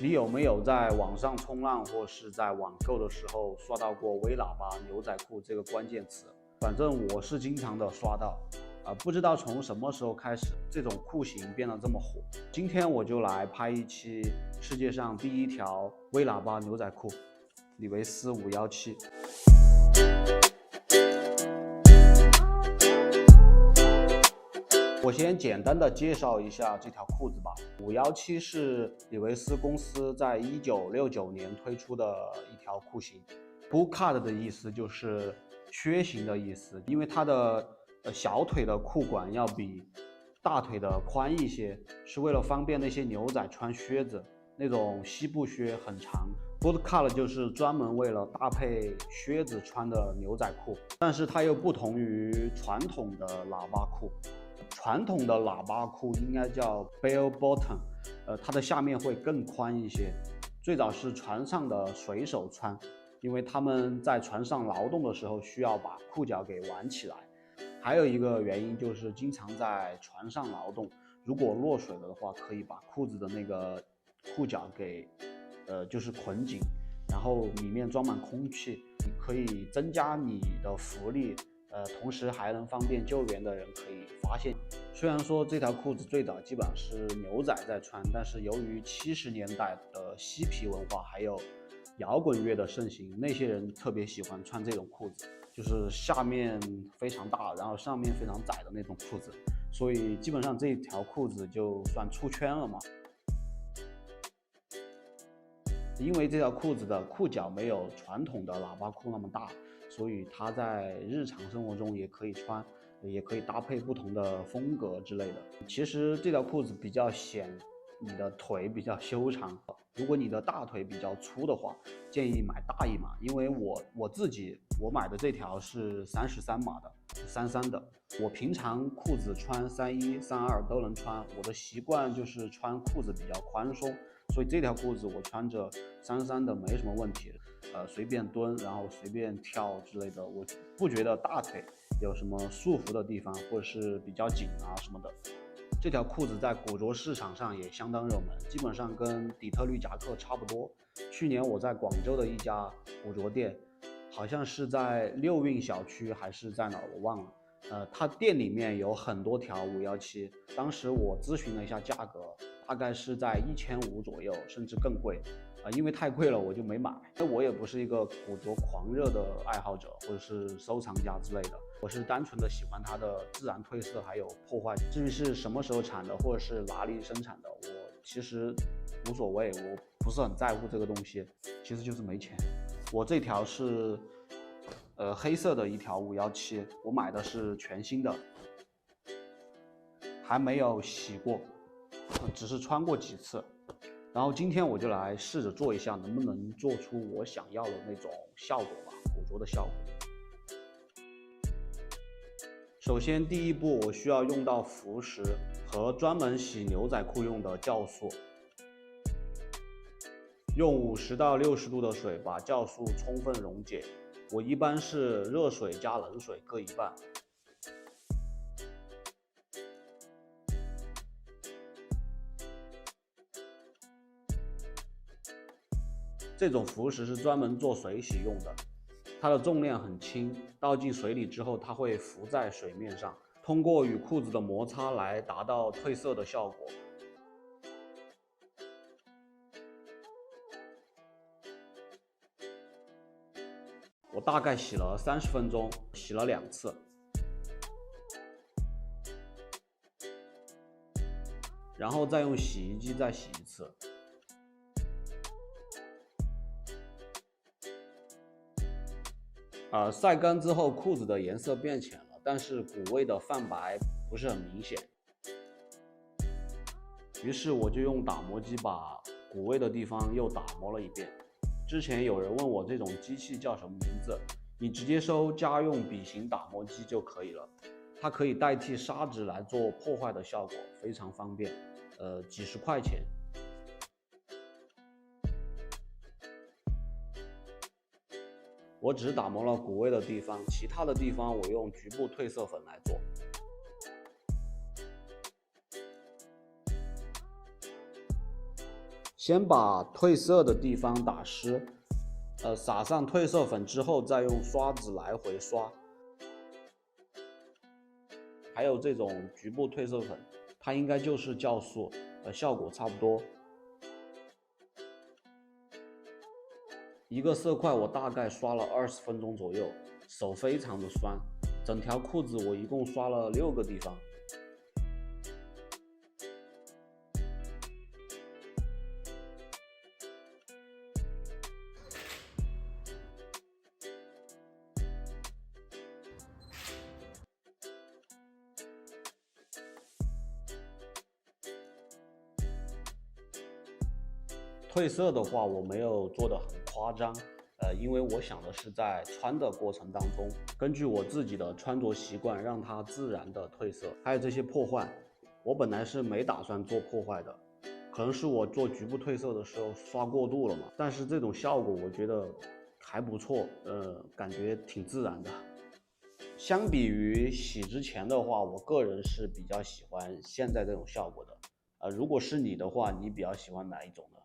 你有没有在网上冲浪或是在网购的时候刷到过微喇叭牛仔裤这个关键词？反正我是经常的刷到，不知道从什么时候开始，这种裤型变得这么火。今天我就来拍一期世界上第一条微喇叭牛仔裤，李维斯517。我先简单的介绍一下这条裤子吧。517是李维斯公司在1969年推出的一条裤型。Boot cut 的意思就是靴型的意思，因为它的小腿的裤管要比大腿的宽一些，是为了方便那些牛仔穿靴子，那种西部靴很长。Boot cut 就是专门为了搭配靴子穿的牛仔裤，但是它又不同于传统的喇叭裤。传统的喇叭裤应该叫 bell bottom，它的下面会更宽一些。最早是船上的水手穿，因为他们在船上劳动的时候需要把裤脚给挽起来。还有一个原因就是经常在船上劳动，如果落水了的话，可以把裤子的那个裤脚给就是捆紧，然后里面装满空气，可以增加你的浮力。同时还能方便救援的人可以发现。虽然说这条裤子最早基本上是牛仔在穿，但是由于70年代的嬉皮文化还有摇滚乐的盛行，那些人特别喜欢穿这种裤子，就是下面非常大，然后上面非常窄的那种裤子，所以基本上这条裤子就算出圈了嘛。因为这条裤子的裤脚没有传统的喇叭裤那么大，所以它在日常生活中也可以穿，也可以搭配不同的风格之类的。其实这条裤子比较显你的腿比较修长，如果你的大腿比较粗的话，建议买大一码。因为我买的这条是33码的，33的。我平常裤子穿31、32都能穿，我的习惯就是穿裤子比较宽松，所以这条裤子我穿着33的没什么问题，随便蹲，然后随便跳之类的，我不觉得大腿有什么束缚的地方，或者是比较紧啊什么的。这条裤子在古着市场上也相当热门，基本上跟底特律夹克差不多。去年我在广州的一家古着店，好像是在六运小区还是在哪儿我忘了。它店里面有很多条517，当时我咨询了一下价格，大概是在1500左右，甚至更贵。因为太贵了我就没买。我也不是一个古着狂热的爱好者或者是收藏家之类的，我是单纯的喜欢它的自然褪色还有破坏。至于是什么时候产的或者是哪里生产的，我其实无所谓，我不是很在乎这个东西，其实就是没钱。我这条是黑色的一条517，我买的是全新的，还没有洗过，只是穿过几次。然后今天我就来试着做一下，能不能做出我想要的那种效果吧，古着的效果。首先第一步，我需要用到浮石和专门洗牛仔裤用的酵素，用50到60度的水把酵素充分溶解。我一般是热水加冷水各一半。这种浮石是专门做水洗用的，它的重量很轻，倒进水里之后它会浮在水面上，通过与裤子的摩擦来达到褪色的效果。我大概洗了30分钟，洗了2次，然后再用洗衣机再洗一次。晒干之后裤子的颜色变浅了，但是骨位的泛白不是很明显。于是我就用打磨机把骨位的地方又打磨了一遍。之前有人问我这种机器叫什么名字，你直接搜家用笔形打磨机就可以了。它可以代替砂纸来做破坏的效果，非常方便，几十块钱。我只打磨了骨位的地方，其他的地方我用局部褪色粉来做。先把褪色的地方打湿，撒上褪色粉之后，再用刷子来回刷。还有这种局部褪色粉，它应该就是酵素，效果差不多。一个色块我大概刷了20分钟左右，手非常的酸。整条裤子我一共刷了6个地方。褪色的话，我没有做得很夸张，因为我想的是在穿的过程当中，根据我自己的穿着习惯，让它自然的褪色。还有这些破坏，我本来是没打算做破坏的，可能是我做局部褪色的时候刷过度了嘛。但是这种效果我觉得还不错，感觉挺自然的。相比于洗之前的话，我个人是比较喜欢现在这种效果的。如果是你的话，你比较喜欢哪一种呢？